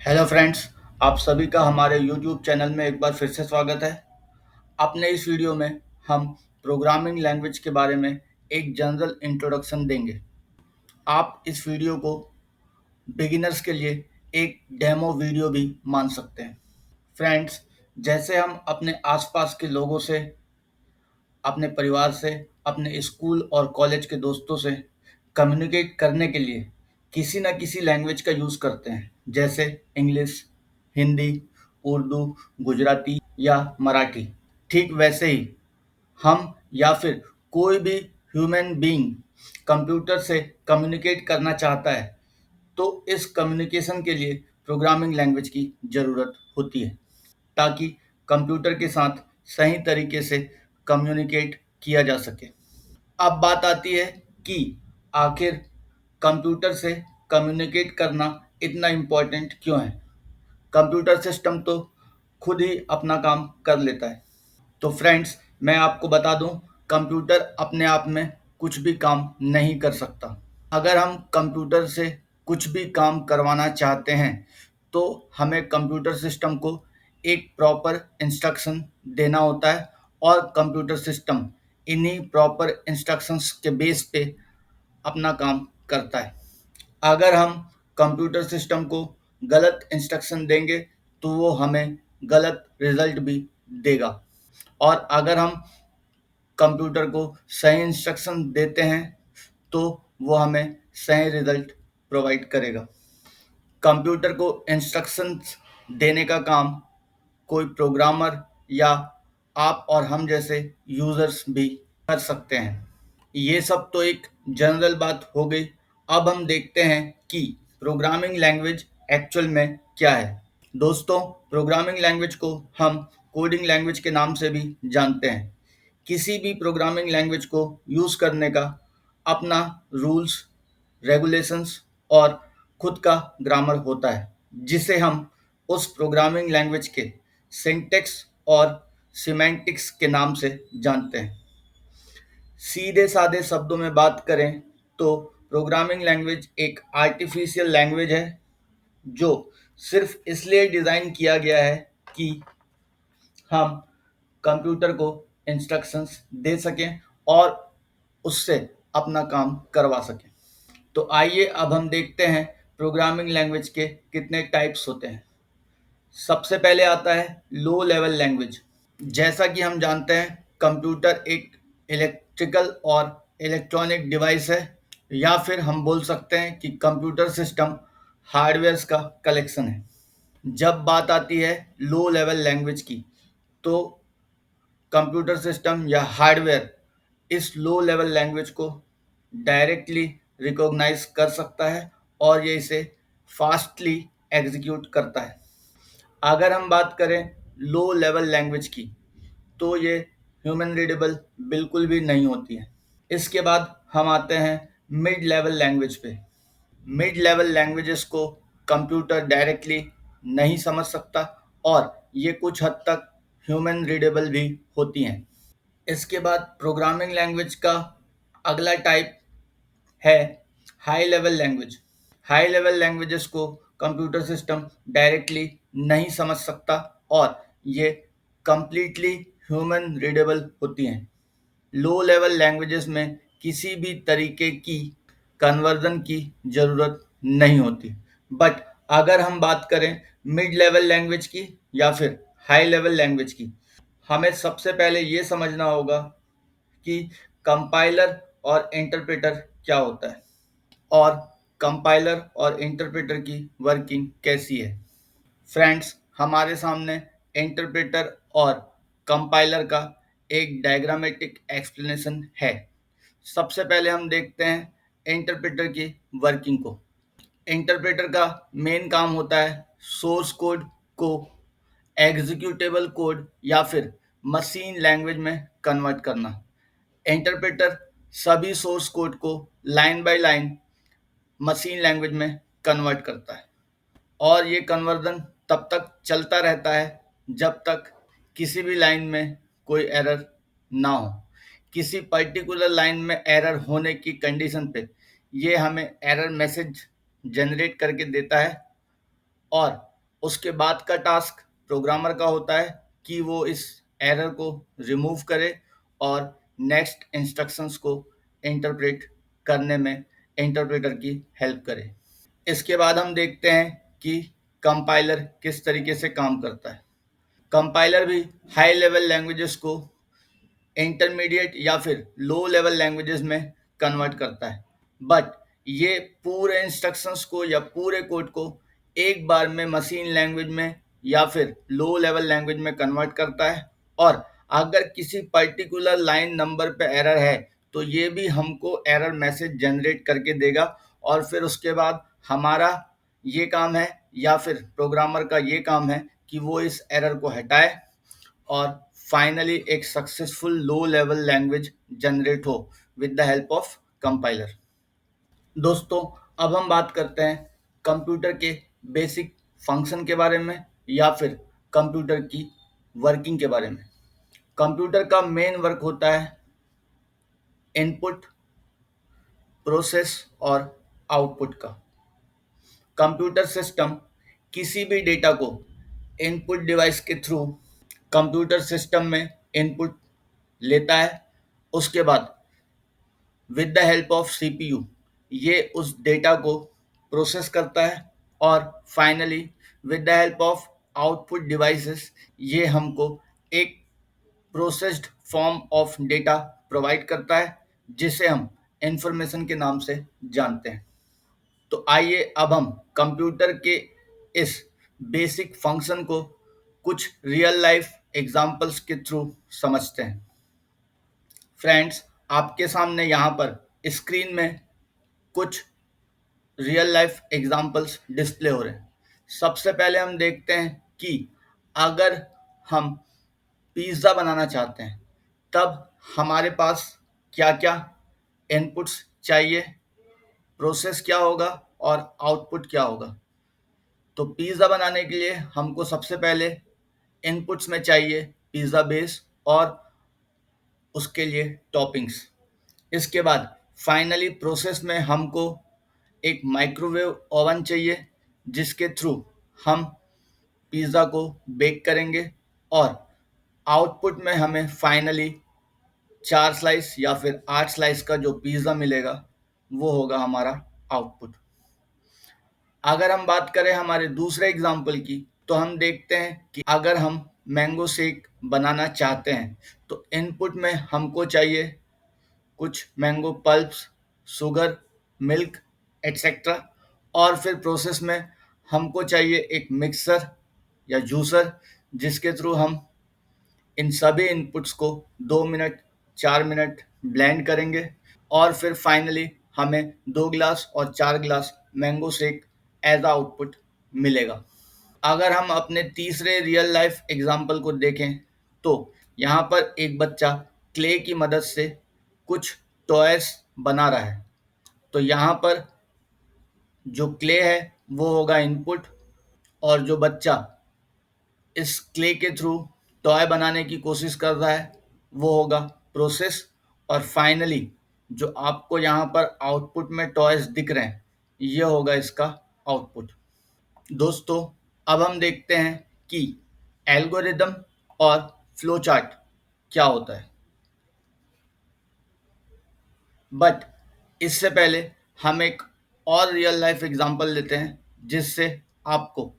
Hello friends, आप सभी का हमारे यूट्यूब चैनल में एक बार फिर से स्वागत है। अपने इस वीडियो में हम प्रोग्रामिंग लैंग्वेज के बारे में एक जनरल इंट्रोडक्शन देंगे। आप इस वीडियो को बिगिनर्स के लिए एक डेमो वीडियो भी मान सकते हैं। फ्रेंड्स, जैसे हम अपने आसपास के लोगों से, अपने परिवार से, अपने स्कूल और कॉलेज के दोस्तों से कम्युनिकेट करने के लिए किसी न किसी लैंग्वेज का यूज़ करते हैं, जैसे इंग्लिश, हिंदी, उर्दू, गुजराती या मराठी। ठीक वैसे ही हम या फिर कोई भी ह्यूमन बीइंग कंप्यूटर से कम्युनिकेट करना चाहता है, तो इस कम्युनिकेशन के लिए प्रोग्रामिंग लैंग्वेज की ज़रूरत होती है, ताकि कंप्यूटर के साथ सही तरीके से कम्युनिकेट किया जा सके। अब बात आती है कि आखिर कंप्यूटर से कम्युनिकेट करना इतना इम्पोर्टेंट क्यों है। कंप्यूटर सिस्टम तो खुद ही अपना काम कर लेता है। तो फ्रेंड्स, मैं आपको बता दूं, कंप्यूटर अपने आप में कुछ भी काम नहीं कर सकता। अगर हम कंप्यूटर से कुछ भी काम करवाना चाहते हैं, तो हमें कंप्यूटर सिस्टम को एक प्रॉपर इंस्ट्रक्शन देना होता है और कंप्यूटर सिस्टम इन्हीं प्रॉपर इंस्ट्रक्शंस के बेस पे अपना काम करता है। अगर हम कंप्यूटर सिस्टम को गलत इंस्ट्रक्शन देंगे, तो वो हमें गलत रिजल्ट भी देगा। और अगर हम कंप्यूटर को सही इंस्ट्रक्शन देते हैं, तो वो हमें सही रिजल्ट प्रोवाइड करेगा। कंप्यूटर को इंस्ट्रक्शंस देने का काम कोई प्रोग्रामर या आप और हम जैसे यूजर्स भी कर सकते हैं। ये सब तो एक जनरल बात हो गई। अब हम देखते हैं कि प्रोग्रामिंग लैंग्वेज एक्चुअल में क्या है। दोस्तों, प्रोग्रामिंग लैंग्वेज को हम कोडिंग लैंग्वेज के नाम से भी जानते हैं। किसी भी प्रोग्रामिंग लैंग्वेज को यूज़ करने का अपना रूल्स, रेगुलेशंस और खुद का ग्रामर होता है, जिसे हम उस प्रोग्रामिंग लैंग्वेज के सिंटैक्स और सिमेंटिक्स के नाम से जानते हैं। सीधे साधे शब्दों में बात करें तो प्रोग्रामिंग लैंग्वेज एक आर्टिफिशियल लैंग्वेज है, जो सिर्फ इसलिए डिज़ाइन किया गया है कि हम कंप्यूटर को इंस्ट्रक्शंस दे सकें और उससे अपना काम करवा सकें। तो आइए अब हम देखते हैं प्रोग्रामिंग लैंग्वेज के कितने टाइप्स होते हैं। सबसे पहले आता है लो लेवल लैंग्वेज। जैसा कि हम जानते हैं, कंप्यूटर एक इलेक्ट्रिकल और इलेक्ट्रॉनिक डिवाइस है, या फिर हम बोल सकते हैं कि कंप्यूटर सिस्टम हार्डवेयर्स का कलेक्शन है। जब बात आती है लो लेवल लैंग्वेज की, तो कंप्यूटर सिस्टम या हार्डवेयर इस लो लेवल लैंग्वेज को डायरेक्टली रिकॉग्नाइज कर सकता है और ये इसे फास्टली एग्जीक्यूट करता है। अगर हम बात करें लो लेवल लैंग्वेज की, तो ये ह्यूमन रीडेबल बिल्कुल भी नहीं होती है। इसके बाद हम आते हैं मिड लेवल लैंग्वेज पे। मिड लेवल लैंग्वेजेस को कंप्यूटर डायरेक्टली नहीं समझ सकता और ये कुछ हद तक ह्यूमन रीडेबल भी होती हैं। इसके बाद प्रोग्रामिंग लैंग्वेज का अगला टाइप है high level language. High level languages को कंप्यूटर सिस्टम डायरेक्टली नहीं समझ सकता और ये कंप्लीटली ह्यूमन रीडेबल होती हैं। लो लेवल लैंग्वेजेस में किसी भी तरीके की कन्वर्जन की ज़रूरत नहीं होती। बट अगर हम बात करें मिड लेवल लैंग्वेज की या फिर हाई लेवल लैंग्वेज की, हमें सबसे पहले ये समझना होगा कि कंपाइलर और इंटरप्रेटर क्या होता है और कंपाइलर और इंटरप्रेटर की वर्किंग कैसी है। फ्रेंड्स, हमारे सामने इंटरप्रेटर और कंपाइलर का एक डायग्रामेटिक एक्सप्लेनेशन है। सबसे पहले हम देखते हैं इंटरप्रेटर की वर्किंग को। इंटरप्रेटर का मेन काम होता है सोर्स कोड को एग्जीक्यूटेबल कोड या फिर मशीन लैंग्वेज में कन्वर्ट करना। इंटरप्रेटर सभी सोर्स कोड को line by line machine language में कन्वर्ट करता है और ये कन्वर्जन तब तक चलता रहता है जब तक किसी भी लाइन में कोई एरर ना हो। किसी पर्टिकुलर लाइन में एरर होने की कंडीशन पे ये हमें एरर मैसेज जनरेट करके देता है और उसके बाद का टास्क प्रोग्रामर का होता है कि वो इस एरर को रिमूव करे और नेक्स्ट इंस्ट्रक्शंस को इंटरप्रेट करने में इंटरप्रेटर की हेल्प करे। इसके बाद हम देखते हैं कि कंपाइलर किस तरीके से काम करता है। कंपाइलर भी हाई लेवल लैंग्वेजेस को इंटरमीडिएट या फिर लो लेवल लैंग्वेजेस में कन्वर्ट करता है, बट ये पूरे इंस्ट्रक्शंस को या पूरे कोड को एक बार में मशीन लैंग्वेज में या फिर लो लेवल लैंग्वेज में कन्वर्ट करता है। और अगर किसी पर्टिकुलर लाइन नंबर पे एरर है तो ये भी हमको एरर मैसेज जनरेट करके देगा, और फिर उसके बाद हमारा ये काम है या फिर प्रोग्रामर का ये काम है कि वो इस एरर को हटाए और फाइनली एक successful low level language generate हो with the help of compiler. दोस्तों, अब हम बात करते हैं कंप्यूटर के बेसिक फंक्शन के बारे में या फिर कंप्यूटर की वर्किंग के बारे में। कंप्यूटर का मेन वर्क होता है इनपुट, प्रोसेस और आउटपुट का। कंप्यूटर सिस्टम किसी भी डेटा को इनपुट डिवाइस के थ्रू कंप्यूटर सिस्टम में इनपुट लेता है। उसके बाद with the help of CPU ये उस डेटा को प्रोसेस करता है और finally with the help of output devices ये हमको एक processed form of data provide करता है जिसे हम इंफॉर्मेशन के नाम से जानते हैं। तो आइए अब हम कंप्यूटर के इस बेसिक फंक्शन को कुछ रियल लाइफ एग्जांपल्स के थ्रू समझते हैं। फ्रेंड्स, आपके सामने यहाँ पर स्क्रीन में कुछ रियल लाइफ एग्जांपल्स डिस्प्ले हो रहे हैं। सबसे पहले हम देखते हैं कि अगर हम पिज़्ज़ा बनाना चाहते हैं तब हमारे पास क्या-क्या इनपुट्स चाहिए, प्रोसेस क्या होगा और आउटपुट क्या होगा। तो पिज़्ज़ा बनाने के लिए हमको सबसे पहले इनपुट्स में चाहिए पिज़्ज़ा बेस और उसके लिए टॉपिंग्स। इसके बाद फाइनली प्रोसेस में हमको एक माइक्रोवेव ओवन चाहिए जिसके थ्रू हम पिज़्ज़ा को बेक करेंगे, और आउटपुट में हमें फाइनली 4 स्लाइस या फिर 8 स्लाइस का जो पिज़्ज़ा मिलेगा वो होगा हमारा आउटपुट। अगर हम बात करें हमारे दूसरे एग्जाम्पल की तो हम देखते हैं कि अगर हम मैंगो शेक बनाना चाहते हैं तो इनपुट में हमको चाहिए कुछ mango pulps, sugar, milk etcetera, और फिर प्रोसेस में हमको चाहिए एक मिक्सर या जूसर जिसके थ्रू हम इन सभी इनपुट्स को 2 मिनट 4 मिनट ब्लेंड करेंगे, और फिर फाइनली हमें 2 ग्लास और 4 glass mango shake as output मिलेगा। अगर हम अपने तीसरे रियल लाइफ एग्जाम्पल को देखें तो यहाँ पर एक बच्चा क्ले की मदद से कुछ टॉयज बना रहा है। तो यहाँ पर जो क्ले है वो होगा इनपुट, और जो बच्चा इस क्ले के थ्रू टॉय बनाने की कोशिश कर रहा है वो होगा प्रोसेस, और फाइनली जो आपको यहाँ पर आउटपुट में टॉयज दिख रहे हैं ये होगा इसका आउटपुट। दोस्तों, अब हम देखते हैं कि एल्गोरिदम और फ्लो चार्ट क्या होता है, बट इससे पहले हम एक और रियल लाइफ एग्जांपल लेते हैं जिससे आपको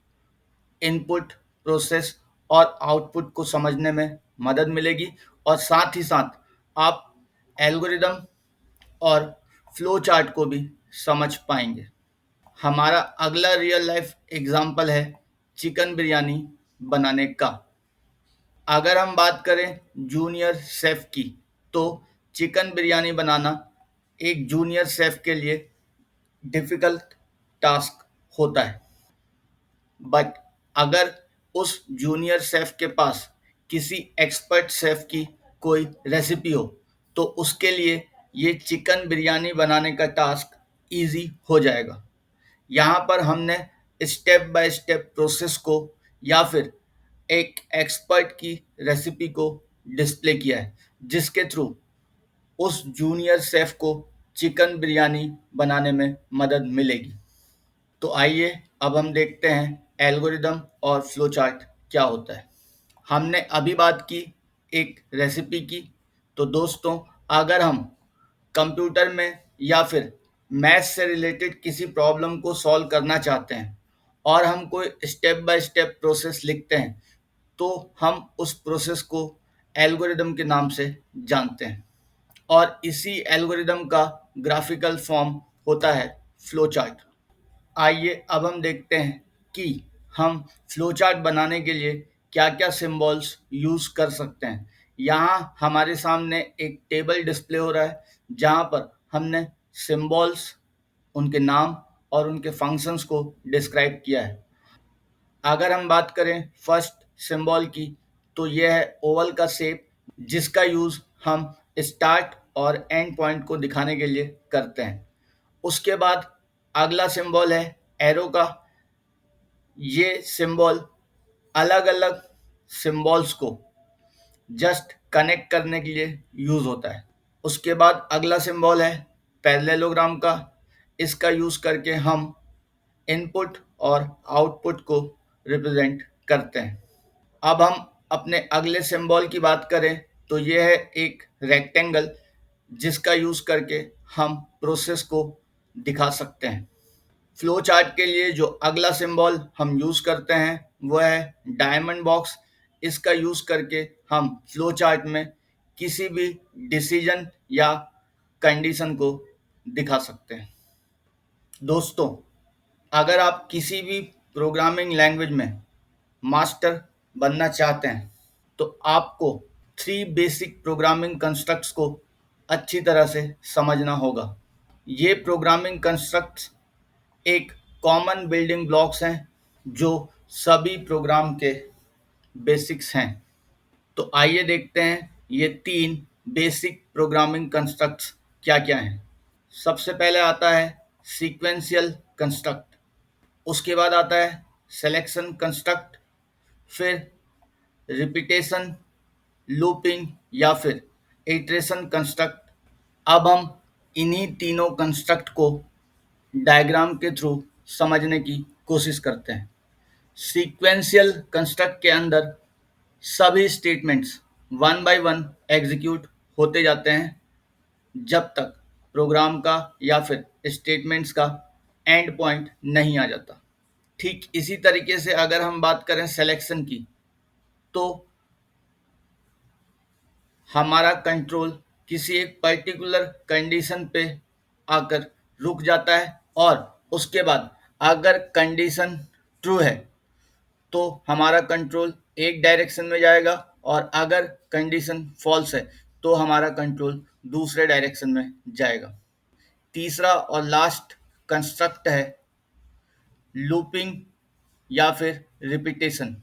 इनपुट, प्रोसेस और आउटपुट को समझने में मदद मिलेगी, और साथ ही साथ आप एल्गोरिदम और फ्लो चार्ट को भी समझ पाएंगे। हमारा अगला रियल लाइफ एग्जांपल है चिकन बिरयानी बनाने का। अगर हम बात करें जूनियर शेफ़ की तो चिकन बिरयानी बनाना एक जूनियर शेफ़ के लिए डिफ़िकल्ट टास्क होता है, बट अगर उस जूनियर शेफ़ के पास किसी एक्सपर्ट शेफ़ की कोई रेसिपी हो तो उसके लिए ये चिकन बिरयानी बनाने का टास्क ईज़ी हो जाएगा। यहाँ पर हमने स्टेप बाय स्टेप प्रोसेस को या फिर एक एक्सपर्ट की रेसिपी को डिस्प्ले किया है जिसके थ्रू उस जूनियर शेफ को चिकन बिरयानी बनाने में मदद मिलेगी। तो आइए अब हम देखते हैं एल्गोरिदम और फ्लो चार्ट क्या होता है। हमने अभी बात की एक रेसिपी की। तो दोस्तों, अगर हम कंप्यूटर में या फिर मैथ से रिलेटेड किसी प्रॉब्लम को सॉल्व करना चाहते हैं और हम कोई स्टेप बाय स्टेप प्रोसेस लिखते हैं, तो हम उस प्रोसेस को एल्गोरिदम के नाम से जानते हैं। और इसी एल्गोरिदम का ग्राफिकल फॉर्म होता है फ्लो चार्ट। आइए अब हम देखते हैं कि हम फ्लो चार्ट बनाने के लिए क्या-क्या सिंबल्स यूज़ कर सकते हैं। यहाँ हमारे सामने एक टेबल डिस्प्ले हो रहा है, जहाँ पर हमने सिंबल्स, उनके नाम और उनके फंक्शंस को डिस्क्राइब किया है। अगर हम बात करें फर्स्ट सिंबल की, तो यह है ओवल का शेप, जिसका यूज़ हम स्टार्ट और एंड पॉइंट को दिखाने के लिए करते हैं। उसके बाद अगला सिंबल है एरो का। ये सिंबल अलग-अलग सिंबल्स को जस्ट कनेक्ट करने के लिए यूज़ होता है। उसके बाद अगला सिंबल है पैरेललोग्राम का। इसका यूज़ करके हम इनपुट और आउटपुट को रिप्रेजेंट करते हैं। अब हम अपने अगले सिंबल की बात करें, तो ये है एक रेक्टेंगल, जिसका यूज़ करके हम प्रोसेस को दिखा सकते हैं। फ्लो चार्ट के लिए जो अगला सिंबल हम यूज़ करते हैं वो है डायमंड बॉक्स। इसका यूज़ करके हम फ्लो चार्ट में किसी भी डिसीजन या कंडीशन को दिखा सकते हैं। दोस्तों, अगर आप किसी भी प्रोग्रामिंग लैंग्वेज में मास्टर बनना चाहते हैं, तो आपको 3 बेसिक प्रोग्रामिंग कंस्ट्रक्ट्स को अच्छी तरह से समझना होगा। ये प्रोग्रामिंग कंस्ट्रक्ट्स एक कॉमन बिल्डिंग ब्लॉक्स हैं, जो सभी प्रोग्राम के बेसिक्स हैं। तो आइए देखते हैं ये 3 बेसिक प्रोग्रामिंग कंस्ट्रक्ट्स क्या-क्या हैं। सबसे पहले आता है सीक्वेंशियल कंस्ट्रक्ट, उसके बाद आता है सिलेक्शन कंस्ट्रक्ट, फिर रिपीटेशन, लूपिंग या फिर इटरेशन कंस्ट्रक्ट। अब हम इन्हीं तीनों कंस्ट्रक्ट को डायग्राम के थ्रू समझने की कोशिश करते हैं। सीक्वेंशियल कंस्ट्रक्ट के अंदर सभी statements one by one execute होते जाते हैं, जब तक प्रोग्राम का या फिर स्टेटमेंट्स का एंड पॉइंट नहीं आ जाता। ठीक इसी तरीके से अगर हम बात करें सिलेक्शन की, तो हमारा कंट्रोल किसी एक पर्टिकुलर कंडीशन पे आकर रुक जाता है, और उसके बाद अगर कंडीशन ट्रू है तो हमारा कंट्रोल एक डायरेक्शन में जाएगा, और अगर कंडीशन फॉल्स है तो हमारा कंट्रोल दूसरे डायरेक्शन में जाएगा। तीसरा और लास्ट कंस्ट्रक्ट है लूपिंग या फिर रिपीटेशन।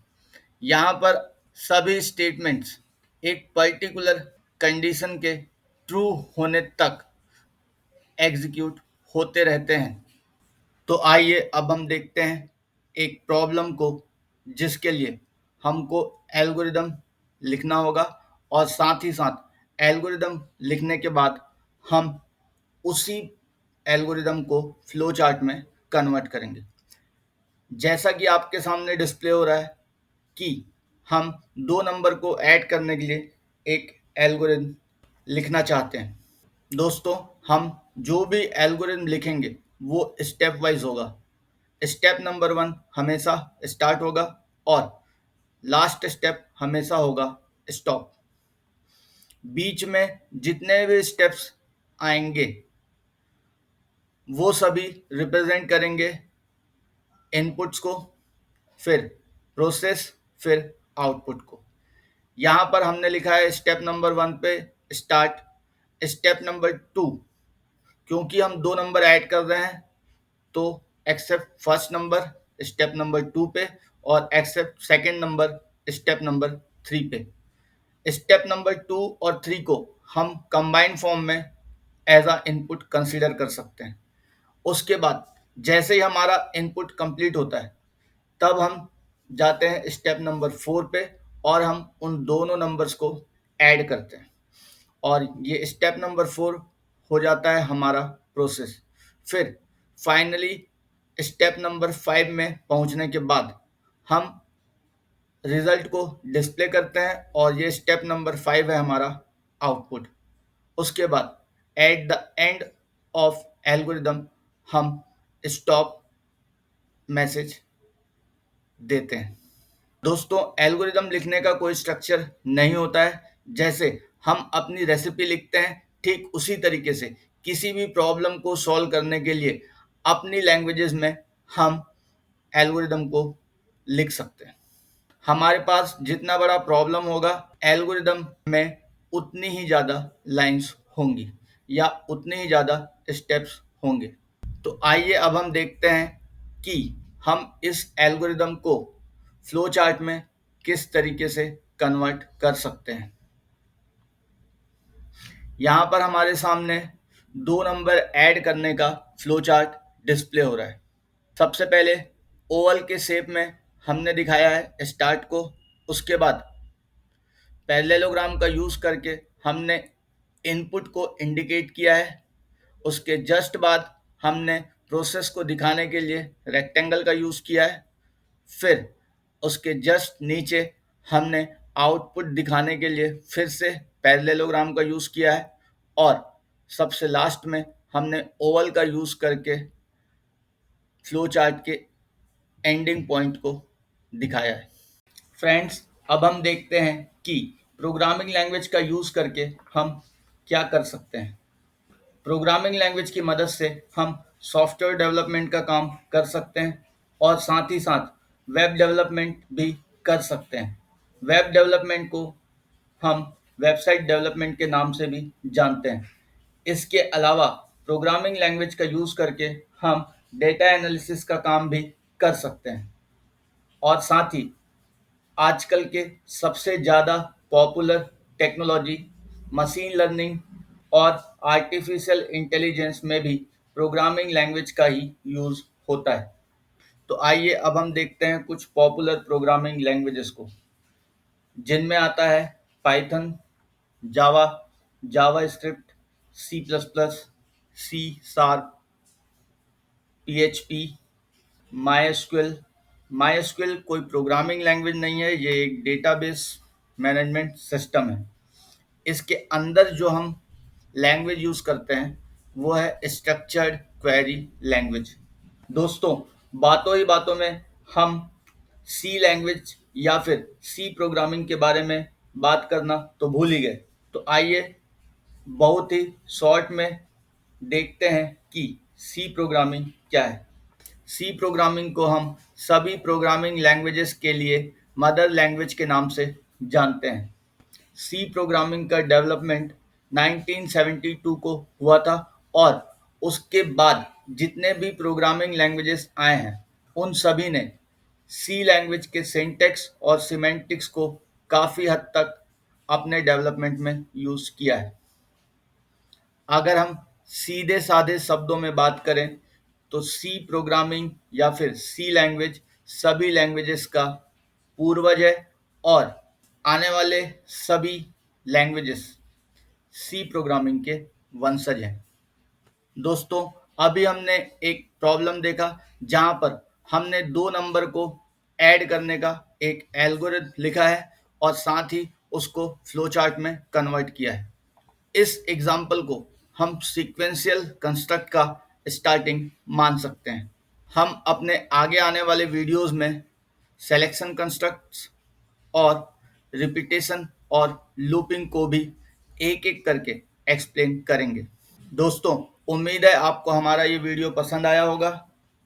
यहाँ पर सभी स्टेटमेंट्स एक पर्टिकुलर कंडीशन के ट्रू होने तक एग्जीक्यूट होते रहते हैं। तो आइए अब हम देखते हैं एक प्रॉब्लम को, जिसके लिए हमको एल्गोरिदम लिखना होगा, और साथ ही साथ एल्गोरिदम लिखने के बाद हम उसी एल्गोरिदम को फ्लो चार्ट में कन्वर्ट करेंगे। जैसा कि आपके सामने डिस्प्ले हो रहा है कि हम दो नंबर को ऐड करने के लिए एक एल्गोरिदम लिखना चाहते हैं। दोस्तों, हम जो भी एल्गोरिदम लिखेंगे वो स्टेप वाइज होगा। स्टेप नंबर 1 हमेशा स्टार्ट होगा, और लास्ट स्टेप हमेशा होगा स्टॉप। बीच में जितने भी स्टेप्स आएंगे वो सभी रिप्रेजेंट करेंगे इनपुट्स को, फिर प्रोसेस, फिर आउटपुट को। यहाँ पर हमने लिखा है स्टेप नंबर 1 पे स्टार्ट, स्टेप नंबर 2, क्योंकि हम दो नंबर ऐड कर रहे हैं तो except first number step number 2 पे, और except second number step number 3 पे। स्टेप नंबर 2 और 3 को हम कंबाइंड फॉर्म में एज अ इनपुट कंसीडर कर सकते हैं। उसके बाद जैसे ही हमारा इनपुट कंप्लीट होता है, तब हम जाते हैं स्टेप नंबर 4 पे, और हम उन दोनों नंबर्स को ऐड करते हैं, और ये स्टेप नंबर 4 हो जाता है हमारा प्रोसेस। फिर फाइनली स्टेप नंबर 5 में पहुंचने के बाद हम रिजल्ट को डिस्प्ले करते हैं और ये स्टेप नंबर 5 है हमारा आउटपुट। उसके बाद at the end of algorithm हम स्टॉप मैसेज देते हैं। दोस्तों, एल्गोरिदम लिखने का कोई स्ट्रक्चर नहीं होता है। जैसे हम अपनी रेसिपी लिखते हैं, ठीक उसी तरीके से किसी भी प्रॉब्लम को सॉल्व करने के लिए अपनी लैंग्वेजेस में हम एल्गोरिदम को लिख सकते हैं। हमारे पास जितना बड़ा प्रॉब्लम होगा, एल्गोरिदम में उतनी ही ज़्यादा लाइंस होंगी या उतने ही ज़्यादा स्टेप्स होंगे। तो आइए अब हम देखते हैं कि हम इस एल्गोरिदम को फ्लो चार्ट में किस तरीके से कन्वर्ट कर सकते हैं। यहाँ पर हमारे सामने 2 नंबर ऐड करने का फ्लो चार्ट डिस्प्ले हो रहा है। सबसे पहले ओवल के शेप में हमने दिखाया है स्टार्ट को। उसके बाद पैरेललोग्राम का यूज़ करके हमने इनपुट को इंडिकेट किया है। उसके जस्ट बाद हमने प्रोसेस को दिखाने के लिए रेक्टेंगल का यूज़ किया है। फिर उसके जस्ट नीचे हमने आउटपुट दिखाने के लिए फिर से पैरेललोग्राम का यूज़ किया है और सबसे लास्ट में हमने ओवल का यूज़ करके फ्लो चार्ट के एंडिंग पॉइंट को दिखाया है। फ्रेंड्स, अब हम देखते हैं कि प्रोग्रामिंग लैंग्वेज का यूज़ करके हम क्या कर सकते हैं। प्रोग्रामिंग लैंग्वेज की मदद से हम सॉफ्टवेयर डेवलपमेंट का काम कर सकते हैं और साथ ही साथ वेब डेवलपमेंट भी कर सकते हैं। वेब डेवलपमेंट को हम वेबसाइट डेवलपमेंट के नाम से भी जानते हैं। इसके अलावा प्रोग्रामिंग लैंग्वेज का यूज़ करके हम डेटा एनालिसिस का काम भी कर सकते हैं और साथ ही आजकल के सबसे ज़्यादा पॉपुलर टेक्नोलॉजी मशीन लर्निंग और आर्टिफिशियल इंटेलिजेंस में भी प्रोग्रामिंग लैंग्वेज का ही यूज़ होता है। तो आइए अब हम देखते हैं कुछ पॉपुलर प्रोग्रामिंग लैंग्वेजेस को, जिनमें आता है Python, Java, Java Script, C plus plus, C sharp, PHP, MySQL कोई प्रोग्रामिंग लैंग्वेज नहीं है, ये एक डेटाबेस मैनेजमेंट सिस्टम है। इसके अंदर जो हम लैंग्वेज यूज़ करते हैं वो है स्ट्रक्चर्ड क्वेरी लैंग्वेज। दोस्तों, बातों ही बातों में हम सी लैंग्वेज या फिर सी प्रोग्रामिंग के बारे में बात करना तो भूल ही गए। तो आइए बहुत ही शॉर्ट में देखते हैं कि सी प्रोग्रामिंग क्या है। सी प्रोग्रामिंग को हम सभी प्रोग्रामिंग लैंग्वेजेस के लिए मदर लैंग्वेज के नाम से जानते हैं। सी प्रोग्रामिंग का डेवलपमेंट 1972 को हुआ था और उसके बाद जितने भी प्रोग्रामिंग लैंग्वेजेस आए हैं उन सभी ने सी लैंग्वेज के सिंटैक्स और सिमेंटिक्स को काफ़ी हद तक अपने डेवलपमेंट में यूज़ किया है। अगर हम सीधे साधे शब्दों में बात करें तो सी प्रोग्रामिंग या फिर सी लैंग्वेज सभी लैंग्वेजेस का पूर्वज है और आने वाले सभी लैंग्वेजेस सी प्रोग्रामिंग के वंशज हैं। दोस्तों, अभी हमने एक प्रॉब्लम देखा जहां पर हमने 2 नंबर को ऐड करने का एक एल्गोरिथम लिखा है और साथ ही उसको फ्लो चार्ट में कन्वर्ट किया है। इस एग्जाम्पल को हम सीक्वेंशियल कंस्ट्रक्ट का स्टार्टिंग मान सकते हैं। हम अपने आगे आने वाले वीडियोस में सिलेक्शन कंस्ट्रक्ट्स और रिपीटेशन और लूपिंग को भी एक एक करके एक्सप्लेन करेंगे। दोस्तों, उम्मीद है आपको हमारा ये वीडियो पसंद आया होगा।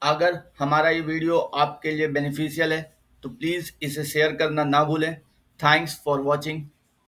अगर हमारा ये वीडियो आपके लिए बेनिफिशियल है तो प्लीज़ इसे शेयर करना ना भूलें। Thanks for watching.